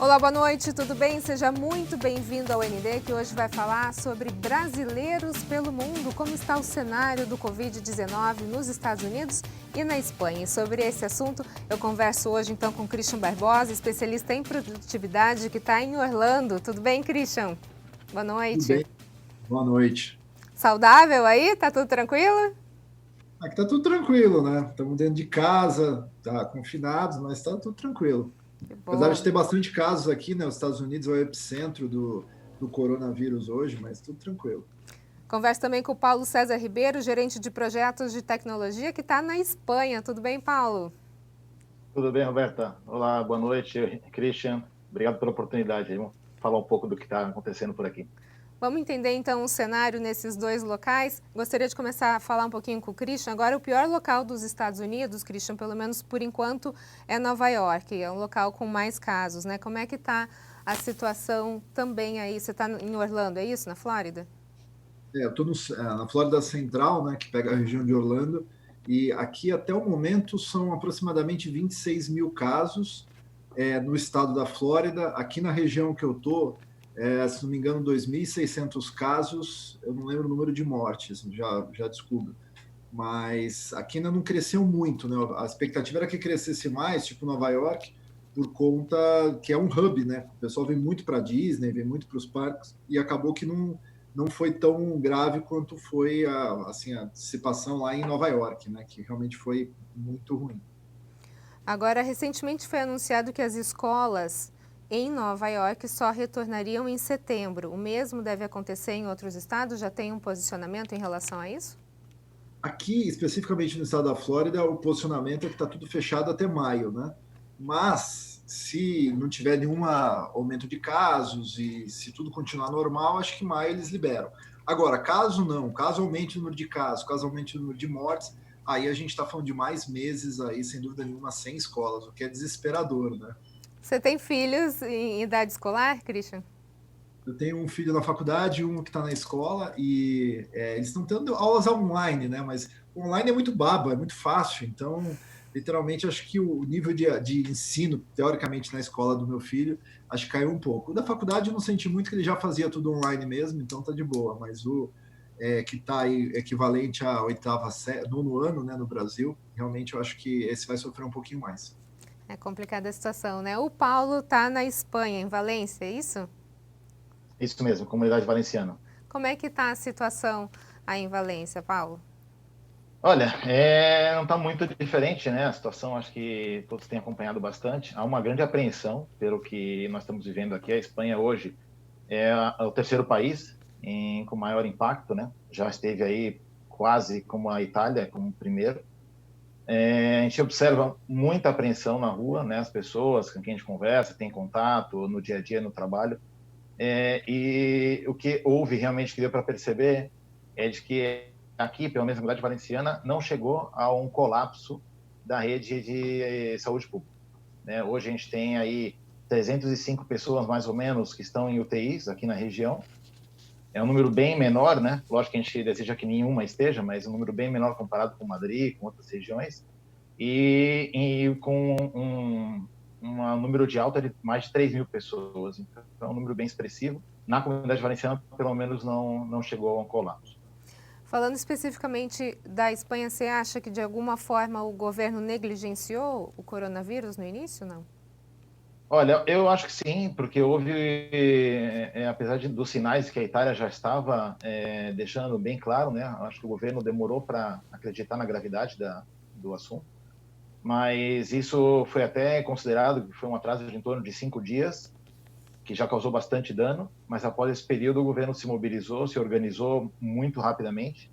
Olá, boa noite, tudo bem? Seja muito bem-vindo ao ND, que hoje vai falar sobre brasileiros pelo mundo, como está o cenário do Covid-19 nos Estados Unidos e na Espanha. E sobre esse assunto, eu converso hoje então com Christian Barbosa, especialista em produtividade, que está em Orlando. Tudo bem, Christian? Boa Tudo noite. bem? Boa noite. Saudável aí? Tá tudo tranquilo? Aqui tá tudo tranquilo, né? Estamos dentro de casa, tá confinados, mas tá tudo tranquilo. Que Apesar de bom. ter bastante casos aqui, né? Os Estados Unidos é o epicentro do coronavírus hoje, mas tudo tranquilo. Converso também com o Paulo César Ribeiro, gerente de projetos de tecnologia, que está na Espanha. Tudo bem, Paulo? Tudo bem, Roberta? Olá, boa noite, Christian. Obrigado pela oportunidade. Vamos falar um pouco do que está acontecendo por aqui. Vamos entender então o cenário nesses dois locais. Gostaria de começar a falar um pouquinho com o Christian. Agora, o pior local dos Estados Unidos, Christian, pelo menos por enquanto, é Nova York. É um local com mais casos, né? Como é que está a situação também aí? Você está em Orlando, é isso, na Flórida? Eu estou na Flórida Central, né? Que pega a região de Orlando, e aqui até o momento são aproximadamente 26 mil casos no estado da Flórida. Aqui na região que eu estou, se não me engano, 2.600 casos. Eu não lembro o número de mortes, já descubro. Mas aqui ainda não cresceu muito, né? A expectativa era que crescesse mais, tipo Nova York, por conta que é um hub, né? O pessoal vem muito para a Disney, vem muito para os parques, e acabou que não foi tão grave quanto foi assim, a dissipação lá em Nova York, né? Que realmente foi muito ruim. Agora, recentemente foi anunciado que as escolas em Nova York só retornariam em setembro. O mesmo deve acontecer em outros estados? Já tem um posicionamento em relação a isso? Aqui, especificamente no estado da Flórida, o posicionamento é que está tudo fechado até maio, né? Mas se não tiver nenhum aumento de casos e se tudo continuar normal, acho que maio eles liberam. Agora, caso não, caso aumente o número de casos, caso aumente o número de mortes, aí a gente está falando de mais meses aí, sem dúvida nenhuma, sem escolas, o que é desesperador, né? Você tem filhos em idade escolar, Christian? Eu tenho um filho na faculdade, um que está na escola, e eles estão tendo aulas online, né? Mas online é muito baba, é muito fácil. Então, literalmente, acho que o nível de ensino, teoricamente, na escola do meu filho, acho que caiu um pouco. O da faculdade eu não senti muito, que ele já fazia tudo online mesmo, então tá de boa. Mas o que está aí equivalente à oitava série, nono ano, né, no Brasil, realmente eu acho que esse vai sofrer um pouquinho mais. É complicada a situação, né? O Paulo está na Espanha, em Valência, é isso? Isso mesmo, comunidade valenciana. Como é que está a situação aí em Valência, Paulo? Olha, não está muito diferente, né? A situação, acho que todos têm acompanhado bastante. Há uma grande apreensão pelo que nós estamos vivendo aqui. A Espanha hoje é o terceiro país com maior impacto, né? Já esteve aí quase como a Itália, como o primeiro. A gente observa muita apreensão na rua, né? As pessoas com quem a gente conversa, tem contato no dia a dia, no trabalho. E o que houve realmente que deu para perceber é de que aqui, pelo menos na Comunidade Valenciana, não chegou a um colapso da rede de saúde pública, né? Hoje a gente tem aí 305 pessoas, mais ou menos, que estão em UTIs aqui na região. É um número bem menor, né? Lógico que a gente deseja que nenhuma esteja, mas um número bem menor comparado com Madrid, com outras regiões. E com um número de alta de mais de 3 mil pessoas. Então, é um número bem expressivo. Na comunidade valenciana, pelo menos, não chegou a um colapso. Falando especificamente da Espanha, você acha que de alguma forma o governo negligenciou o coronavírus no início, não? Olha, eu acho que sim, porque houve, apesar dos sinais que a Itália já estava deixando bem claro, né? Acho que o governo demorou para acreditar na gravidade do assunto, mas isso foi até considerado que foi um atraso de em torno de 5 dias, que já causou bastante dano, mas após esse período o governo se mobilizou, se organizou muito rapidamente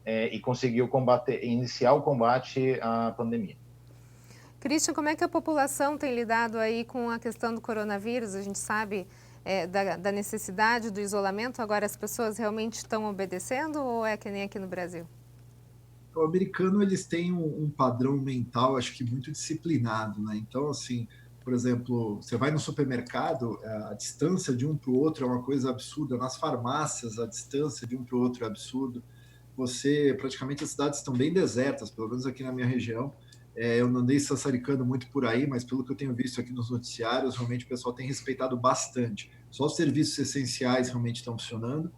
e conseguiu iniciar o combate à pandemia. Christian, como é que a população tem lidado aí com a questão do coronavírus? A gente sabe da necessidade do isolamento, agora as pessoas realmente estão obedecendo ou é que nem aqui no Brasil? O americano, eles têm um padrão mental, acho que muito disciplinado, né? Então, assim, por exemplo, você vai no supermercado, a distância de um para o outro é uma coisa absurda. Nas farmácias, a distância de um para o outro é absurdo. Praticamente as cidades estão bem desertas, pelo menos aqui na minha região. Eu não andei sassaricando muito por aí, mas pelo que eu tenho visto aqui nos noticiários, realmente o pessoal tem respeitado bastante. Só os serviços essenciais realmente estão funcionando.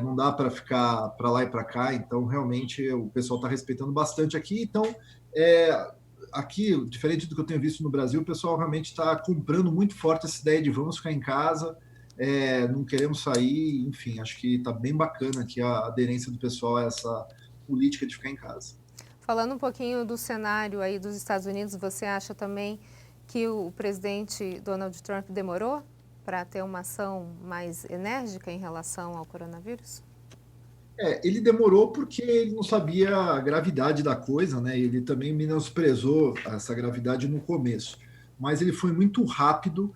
Não dá para ficar para lá e para cá, então realmente o pessoal está respeitando bastante aqui. Então, aqui, diferente do que eu tenho visto no Brasil, o pessoal realmente está comprando muito forte essa ideia de vamos ficar em casa, não queremos sair, enfim, acho que está bem bacana aqui a aderência do pessoal a essa política de ficar em casa. Falando um pouquinho do cenário aí dos Estados Unidos, você acha também que o presidente Donald Trump demorou para ter uma ação mais enérgica em relação ao coronavírus? Ele demorou porque ele não sabia a gravidade da coisa, né? Ele também menosprezou essa gravidade no começo. Mas ele foi muito rápido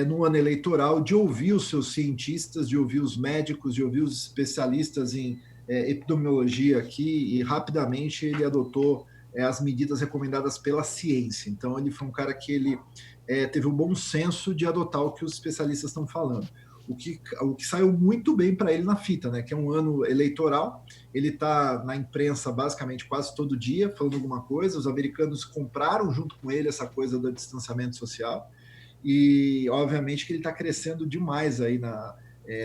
no ano eleitoral de ouvir os seus cientistas, de ouvir os médicos, de ouvir os especialistas em epidemiologia aqui, e rapidamente ele adotou as medidas recomendadas pela ciência. Então ele foi um cara que ele teve um bom senso de adotar o que os especialistas estão falando. O que saiu muito bem para ele na fita, né? Que é um ano eleitoral, ele está na imprensa basicamente quase todo dia falando alguma coisa, os americanos compraram junto com ele essa coisa do distanciamento social, e obviamente que ele está crescendo demais aí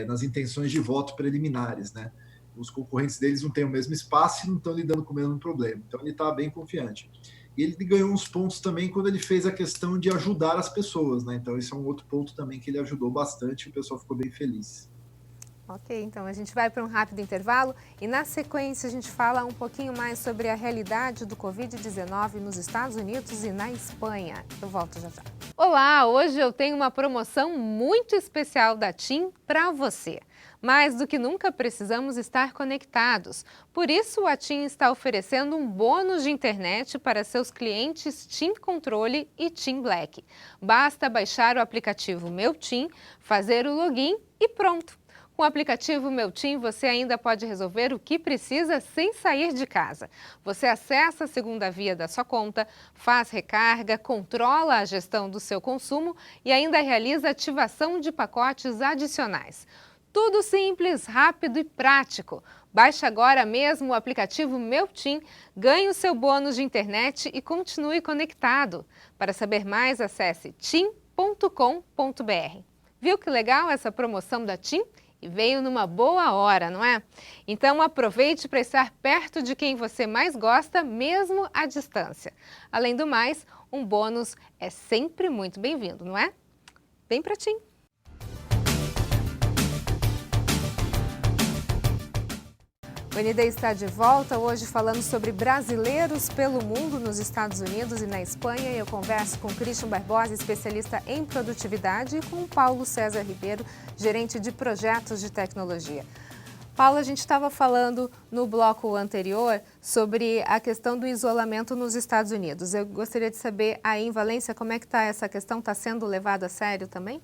nas intenções de voto preliminares, né? Os concorrentes deles não têm o mesmo espaço e não estão lidando com o mesmo problema, então ele está bem confiante. E ele ganhou uns pontos também quando ele fez a questão de ajudar as pessoas, né? Então esse é um outro ponto também que ele ajudou bastante e o pessoal ficou bem feliz. Ok, então a gente vai para um rápido intervalo e na sequência a gente fala um pouquinho mais sobre a realidade do Covid-19 nos Estados Unidos e na Espanha. Eu volto já já. Olá, hoje eu tenho uma promoção muito especial da TIM para você. Mais do que nunca precisamos estar conectados. Por isso, a TIM está oferecendo um bônus de internet para seus clientes TIM Controle e TIM Black. Basta baixar o aplicativo Meu TIM, fazer o login e pronto. Com o aplicativo Meu TIM, você ainda pode resolver o que precisa sem sair de casa. Você acessa a segunda via da sua conta, faz recarga, controla a gestão do seu consumo e ainda realiza ativação de pacotes adicionais. Tudo simples, rápido e prático. Baixe agora mesmo o aplicativo Meu TIM, ganhe o seu bônus de internet e continue conectado. Para saber mais, acesse tim.com.br. Viu que legal essa promoção da TIM? E veio numa boa hora, não é? Então aproveite para estar perto de quem você mais gosta, mesmo à distância. Além do mais, um bônus é sempre muito bem-vindo, não é? Vem para TIM! O ND está de volta, hoje falando sobre brasileiros pelo mundo nos Estados Unidos e na Espanha. Eu converso com Christian Barbosa, especialista em produtividade, e com Paulo César Ribeiro, gerente de projetos de tecnologia. Paulo, a gente estava falando no bloco anterior sobre a questão do isolamento nos Estados Unidos. Eu gostaria de saber aí em Valência como é que está essa questão, está sendo levada a sério também?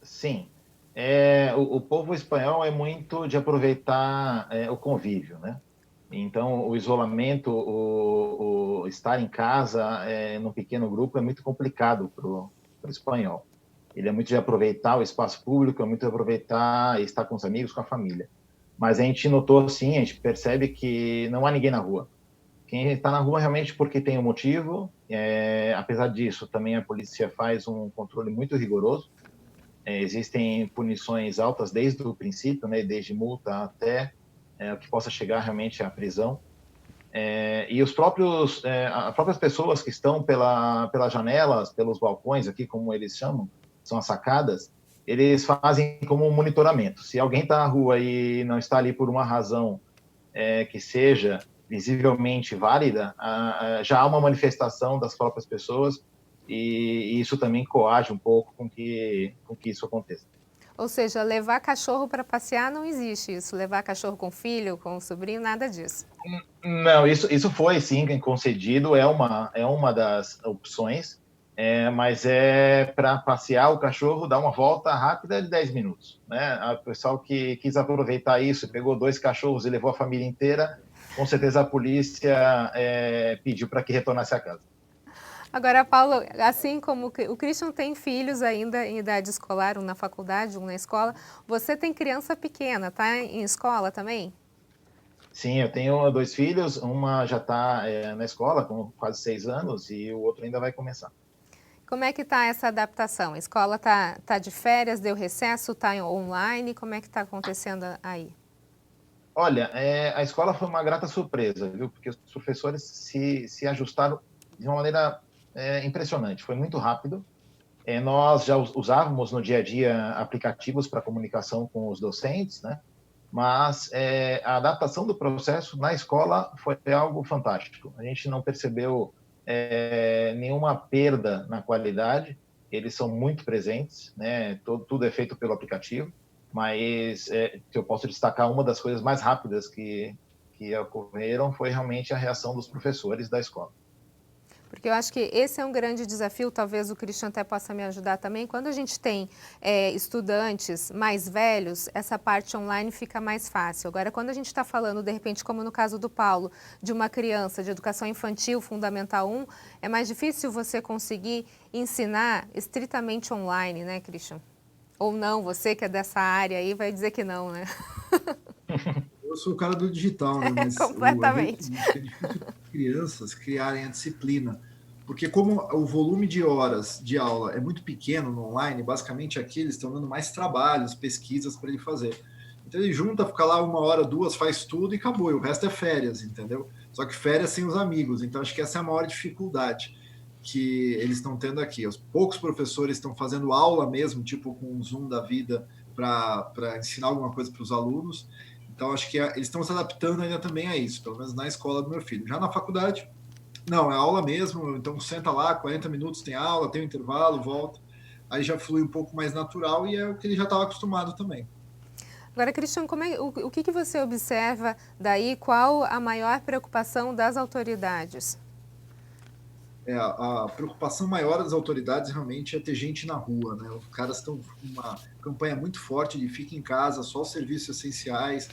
Sim. O povo espanhol é muito de aproveitar o convívio, né? Então, o isolamento, o estar em casa num pequeno grupo é muito complicado para o espanhol. Ele é muito de aproveitar o espaço público, é muito de aproveitar e estar com os amigos, com a família. Mas a gente notou, sim, a gente percebe que não há ninguém na rua. Quem está na rua realmente porque tem um motivo. Apesar disso, também a polícia faz um controle muito rigoroso. Existem punições altas desde o princípio, né, desde multa até o que possa chegar realmente à prisão. E as próprias pessoas que estão pelas janelas, pelos balcões, aqui como eles chamam, são as sacadas, eles fazem como um monitoramento. Se alguém está na rua e não está ali por uma razão que seja visivelmente válida, já há uma manifestação das próprias pessoas, e isso também coage um pouco com que isso aconteça. Ou seja, levar cachorro para passear não existe isso, levar cachorro com filho, com sobrinho, nada disso. Não, isso foi sim concedido, é uma das opções, mas para passear o cachorro, dar uma volta rápida de 10 minutos. Né? O pessoal que quis aproveitar isso, pegou 2 cachorros e levou a família inteira, com certeza a polícia pediu para que retornasse a casa. Agora, Paulo, assim como o Christian tem filhos ainda em idade escolar, um na faculdade, um na escola, você tem criança pequena, tá em escola também? Sim, eu tenho 2 filhos, uma já está na escola com quase 6 anos e o outro ainda vai começar. Como é que está essa adaptação? A escola tá de férias, deu recesso, está online? Como é que está acontecendo aí? Olha, a escola foi uma grata surpresa, viu? Porque os professores se ajustaram de uma maneira impressionante. Foi muito rápido. Nós já usávamos no dia a dia aplicativos para comunicação com os docentes, né? Mas a adaptação do processo na escola foi algo fantástico. A gente não percebeu nenhuma perda na qualidade. Eles são muito presentes, né? Tudo é feito pelo aplicativo, mas que eu posso destacar, uma das coisas mais rápidas que ocorreram foi realmente a reação dos professores da escola. Porque eu acho que esse é um grande desafio, talvez o Christian até possa me ajudar também. Quando a gente tem estudantes mais velhos, essa parte online fica mais fácil. Agora, quando a gente está falando, de repente, como no caso do Paulo, de uma criança de educação infantil, Fundamental 1, é mais difícil você conseguir ensinar estritamente online, né, Christian? Ou não, você que é dessa área aí vai dizer que não, né? Eu sou o cara do digital, né? Mas Completamente. é difícil crianças criarem a disciplina, porque como o volume de horas de aula é muito pequeno no online, basicamente aqui eles estão dando mais trabalhos, pesquisas para ele fazer. Então ele junta, fica lá 1 hora, 2, faz tudo e acabou, e o resto é férias, entendeu? Só que férias sem os amigos, então acho que essa é a maior dificuldade que eles estão tendo aqui. Os poucos professores estão fazendo aula mesmo, tipo com um Zoom da vida, para ensinar alguma coisa para os alunos. Então, acho que eles estão se adaptando ainda também a isso, pelo menos na escola do meu filho. Já na faculdade, não, é aula mesmo, então senta lá, 40 minutos tem aula, tem um intervalo, volta. Aí já flui um pouco mais natural e é o que ele já estava acostumado também. Agora, Christian, o que você observa daí? Qual a maior preocupação das autoridades? A preocupação maior das autoridades realmente é ter gente na rua, né? Os caras estão com uma campanha muito forte de fica em casa, só os serviços essenciais.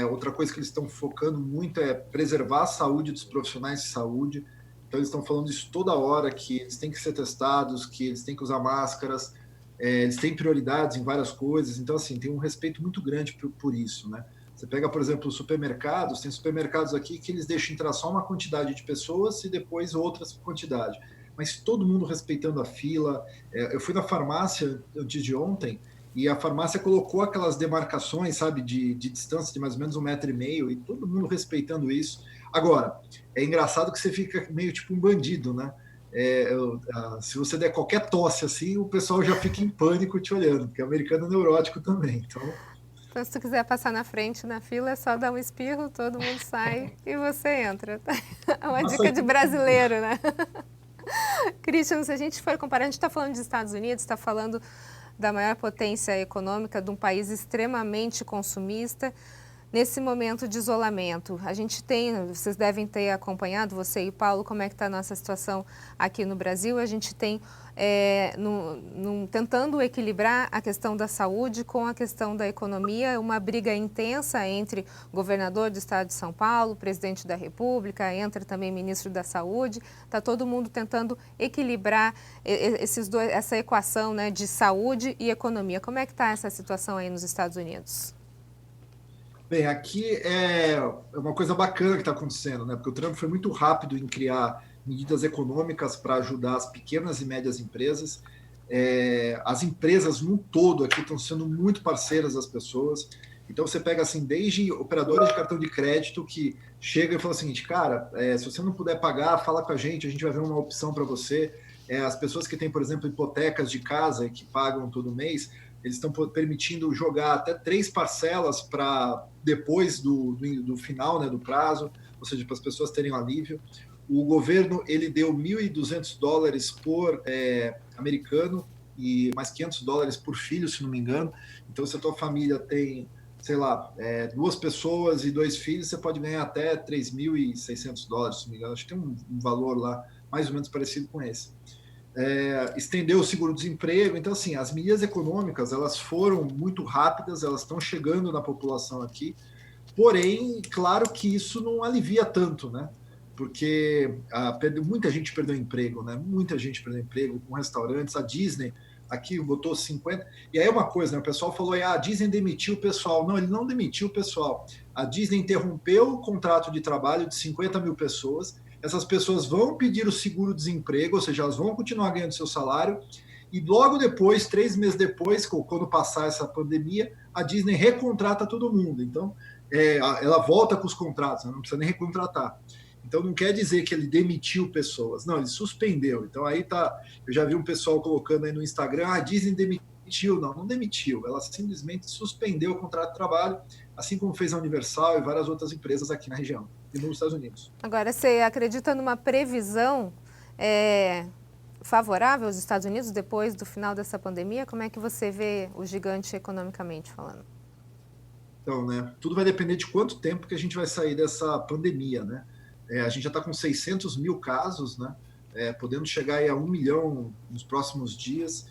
Outra coisa que eles estão focando muito é preservar a saúde dos profissionais de saúde. Então eles estão falando isso toda hora, que eles têm que ser testados, que eles têm que usar máscaras, eles têm prioridades em várias coisas. Então, assim, tem um respeito muito grande por isso, né? Você pega, por exemplo, os supermercados, tem supermercados aqui que eles deixam entrar só uma quantidade de pessoas e depois outras quantidade. Mas todo mundo respeitando a fila. Eu fui na farmácia antes de ontem e a farmácia colocou aquelas demarcações, sabe, de distância de mais ou menos 1,5 m e todo mundo respeitando isso. Agora, é engraçado que você fica meio tipo um bandido, né? Se você der qualquer tosse assim, o pessoal já fica em pânico te olhando, porque o americano é neurótico também, então... Então, se tu quiser passar na frente na fila, é só dar um espirro, todo mundo sai e você entra. É uma dica de brasileiro, né? Christian, se a gente for comparar, a gente está falando dos Estados Unidos, está falando da maior potência econômica de um país extremamente consumista. Nesse momento de isolamento, a gente tem, vocês devem ter acompanhado, você e Paulo, como é que está a nossa situação aqui no Brasil. A gente tem tentando equilibrar a questão da saúde com a questão da economia, uma briga intensa entre o governador do estado de São Paulo, presidente da República, entra também ministro da Saúde. Está todo mundo tentando equilibrar essa equação, né, de saúde e economia. Como é que está essa situação aí nos Estados Unidos? Bem, aqui é uma coisa bacana que está acontecendo, né? Porque o Trump foi muito rápido em criar medidas econômicas para ajudar as pequenas e médias empresas. As empresas no todo aqui estão sendo muito parceiras das pessoas. Então você pega assim, desde operadores de cartão de crédito que chega e fala o seguinte, cara, se você não puder pagar, fala com a gente vai ver uma opção para você. As pessoas que têm, por exemplo, hipotecas de casa e que pagam todo mês, eles estão permitindo jogar até 3 parcelas para depois do final, né, do prazo, ou seja, para as pessoas terem um alívio. O governo ele deu $1.200 por americano e mais $500 por filho, se não me engano. Então, se a tua família tem, sei lá, 2 pessoas e 2 filhos, você pode ganhar até $3.600, se não me engano. Acho que tem um valor lá mais ou menos parecido com esse. Estendeu o seguro-desemprego. Então, assim, as medidas econômicas, elas foram muito rápidas, elas estão chegando na população aqui, porém, claro que isso não alivia tanto, né? Porque muita gente perdeu emprego, né? Muita gente perdeu emprego com restaurantes. A Disney, aqui botou 50. E aí é uma coisa, né? O pessoal falou, a Disney demitiu o pessoal. Não, ele não demitiu o pessoal. A Disney interrompeu o contrato de trabalho de 50 mil pessoas. Essas pessoas vão pedir o seguro-desemprego, ou seja, elas vão continuar ganhando seu salário. E logo depois, 3 meses depois, quando passar essa pandemia, a Disney recontrata todo mundo. Então, ela volta com os contratos, né? Não precisa nem recontratar. Então, não quer dizer que ele demitiu pessoas. Não, ele suspendeu. Então, aí tá. Eu já vi um pessoal colocando aí no Instagram, a Disney demitiu. Não, não demitiu. Ela simplesmente suspendeu o contrato de trabalho, assim como fez a Universal e várias outras empresas aqui na região e nos Estados Unidos. Agora, você acredita numa previsão favorável aos Estados Unidos depois do final dessa pandemia? Como é que você vê o gigante economicamente falando? Então, né, tudo vai depender de quanto tempo que a gente vai sair dessa pandemia, né? A gente já está com 600 mil casos, né? Podendo chegar aí a 1 milhão nos próximos dias.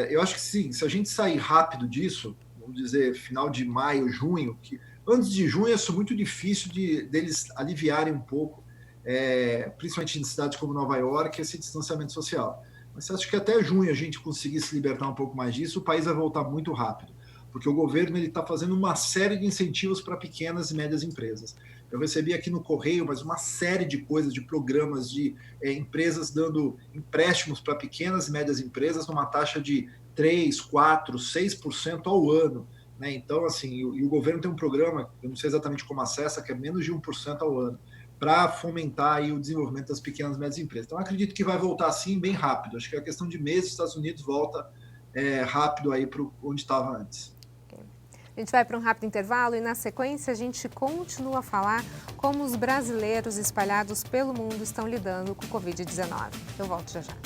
Eu acho que sim, se a gente sair rápido disso, vamos dizer, final de maio, junho, que antes de junho é muito difícil deles aliviarem um pouco, principalmente em cidades como Nova York, esse distanciamento social. Mas acho que até junho a gente conseguir se libertar um pouco mais disso, o país vai voltar muito rápido, porque o governo está fazendo uma série de incentivos para pequenas e médias empresas. Eu recebi aqui no Correio, mas uma série de coisas, de programas, de empresas dando empréstimos para pequenas e médias empresas numa taxa de 3, 4, 6% ao ano. Né? Então, assim, e o governo tem um programa, eu não sei exatamente como acessa, que é menos de 1% ao ano, para fomentar aí o desenvolvimento das pequenas e médias empresas. Então, acredito que vai voltar assim bem rápido. Acho que é questão de meses, os Estados Unidos volta rápido aí para onde estava antes. A gente vai para um rápido intervalo e, na sequência, a gente continua a falar como os brasileiros espalhados pelo mundo estão lidando com o Covid-19. Eu volto já já.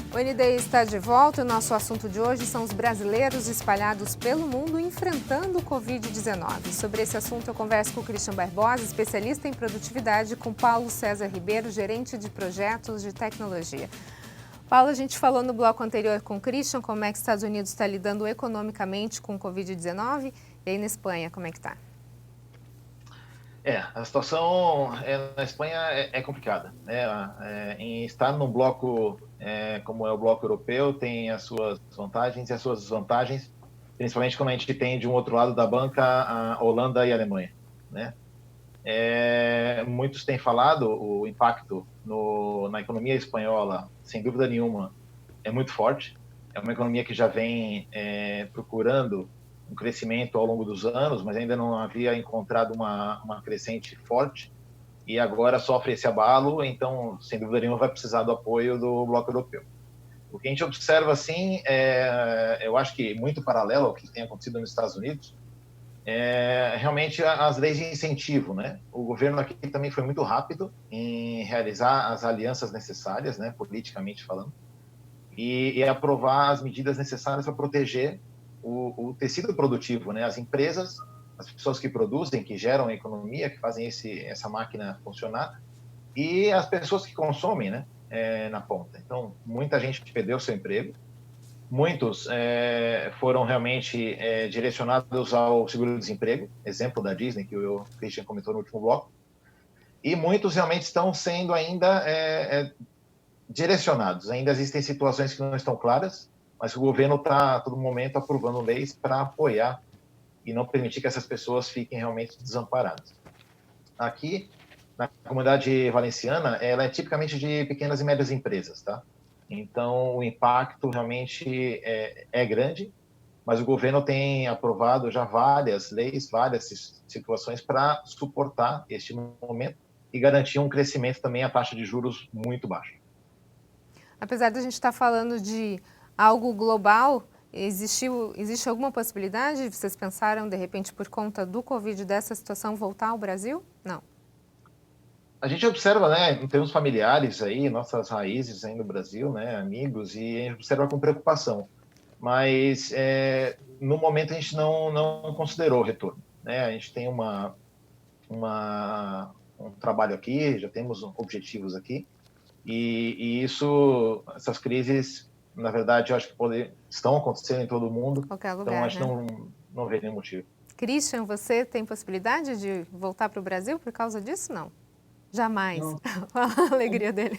O ND está de volta e o nosso assunto de hoje são os brasileiros espalhados pelo mundo enfrentando o Covid-19. Sobre esse assunto eu converso com o Christian Barbosa, especialista em produtividade, com Paulo César Ribeiro, gerente de projetos de tecnologia. Paulo, a gente falou no bloco anterior com o Christian como é que os Estados Unidos está lidando economicamente com o Covid-19 e aí na Espanha como é que está? A situação na Espanha é complicada. Em estar num bloco como é o bloco europeu tem as suas vantagens e as suas desvantagens, principalmente quando a gente tem de um outro lado da banca a Holanda e a Alemanha. Né? Muitos têm falado o impacto na economia espanhola, sem dúvida nenhuma, é muito forte. É uma economia que já vem procurando um crescimento ao longo dos anos, mas ainda não havia encontrado uma crescente forte e agora sofre esse abalo, então, sem dúvida nenhuma, vai precisar do apoio do bloco europeu. O que a gente observa, assim, eu acho que muito paralelo ao que tem acontecido nos Estados Unidos, realmente as leis de incentivo, né? O governo aqui também foi muito rápido em realizar as alianças necessárias, né, politicamente falando, e aprovar as medidas necessárias para proteger o tecido produtivo, né? As empresas, as pessoas que produzem, que geram a economia, que fazem essa máquina funcionar, e as pessoas que consomem, né? Na ponta. Então, muita gente perdeu seu emprego, muitos foram realmente direcionados ao seguro-desemprego, exemplo da Disney, que o Christian comentou no último bloco, e muitos realmente estão sendo ainda direcionados. Ainda existem situações que não estão claras, mas o governo está a todo momento aprovando leis para apoiar e não permitir que essas pessoas fiquem realmente desamparadas. Aqui, na comunidade valenciana, ela é tipicamente de pequenas e médias empresas, tá? Então, o impacto realmente é grande, mas o governo tem aprovado já várias leis, várias situações para suportar este momento e garantir um crescimento também a taxa de juros muito baixa. Apesar de a gente estar falando de algo global, existe alguma possibilidade? Vocês pensaram, de repente, por conta do Covid, dessa situação voltar ao Brasil? Não. A gente observa, né, em termos familiares aí, nossas raízes aí no Brasil, né, amigos, e a gente observa com preocupação. Mas, no momento, a gente não considerou o retorno. Né? A gente tem um trabalho aqui, já temos objetivos aqui, e essas crises, na verdade, eu acho que estão acontecendo em todo mundo. Qualquer lugar, então, acho que né? não vê nenhum motivo. Christian, você tem possibilidade de voltar para o Brasil por causa disso? Não. Jamais. Não. A alegria dele.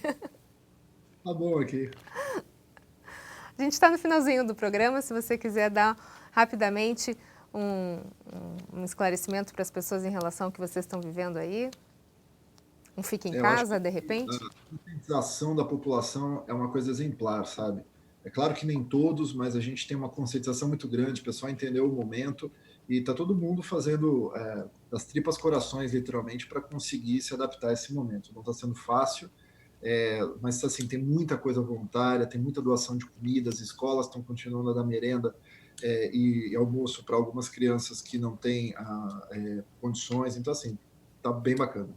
Tá bom aqui. A gente está no finalzinho do programa, se você quiser dar rapidamente um esclarecimento para as pessoas em relação ao que vocês estão vivendo aí. Um fique em casa, de repente. A conscientização da população é uma coisa exemplar, sabe? É claro que nem todos, mas a gente tem uma conscientização muito grande, o pessoal entendeu o momento e está todo mundo fazendo das tripas corações, literalmente, para conseguir se adaptar a esse momento. Não está sendo fácil, mas assim, tem muita coisa voluntária, tem muita doação de comida, as escolas estão continuando a dar merenda e almoço para algumas crianças que não têm condições, então assim, está bem bacana.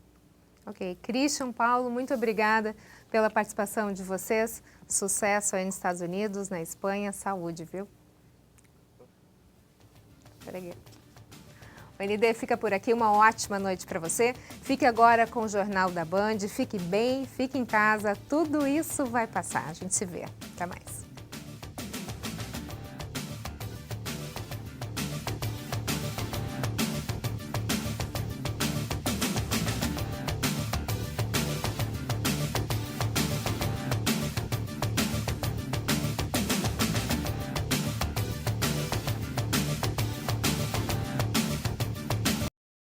Ok. Christian, Paulo, muito obrigada pela participação de vocês. Sucesso aí nos Estados Unidos, na Espanha. Saúde, viu? O ND fica por aqui. Uma ótima noite para você. Fique agora com o Jornal da Band. Fique bem, fique em casa. Tudo isso vai passar. A gente se vê. Até mais.